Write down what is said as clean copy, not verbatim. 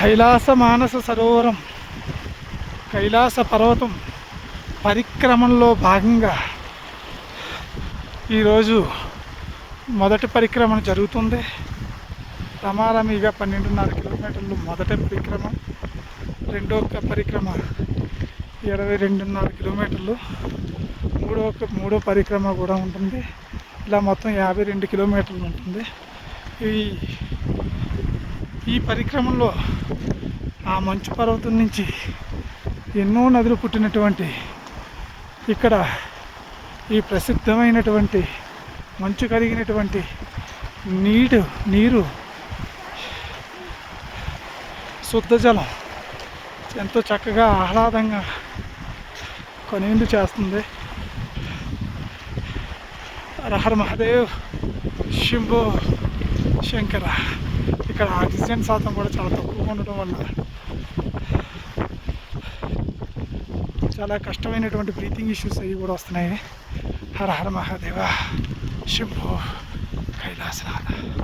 కైలాస మానస సరోవరం, కైలాస పర్వతం పరిక్రమలో భాగంగా ఈరోజు మొదటి పరిక్రమణ జరుగుతుంది. రమారమిగా 12.5 కిలోమీటర్లు మొదటి పరిక్రమ, రెండో పరిక్రమ 22.5 కిలోమీటర్లు, మూడో పరిక్రమ కూడా ఉంటుంది. ఇలా మొత్తం 52 కిలోమీటర్లు ఉంటుంది. ఈ పరిక్రమలో ఆ మంచు పర్వతం నుంచి ఎన్నో నదులు పుట్టినటువంటి ఇక్కడ ఈ ప్రసిద్ధమైనటువంటి మంచు కరిగినటువంటి నీరు శుద్ధ జలం ఎంతో చక్కగా ఆహ్లాదంగా కనువిందు చేస్తుంది. హర మహాదేవ్, శంభో శంకర. ఇక్కడ ఆక్సిజన్ శాతం కూడా చాలా తక్కువగా ఉండటం వల్ల చాలా కష్టమైనటువంటి బ్రీతింగ్ ఇష్యూస్ అవి కూడా వస్తున్నాయి. హర హర మహాదేవ, శంభో కైలాసనాథ.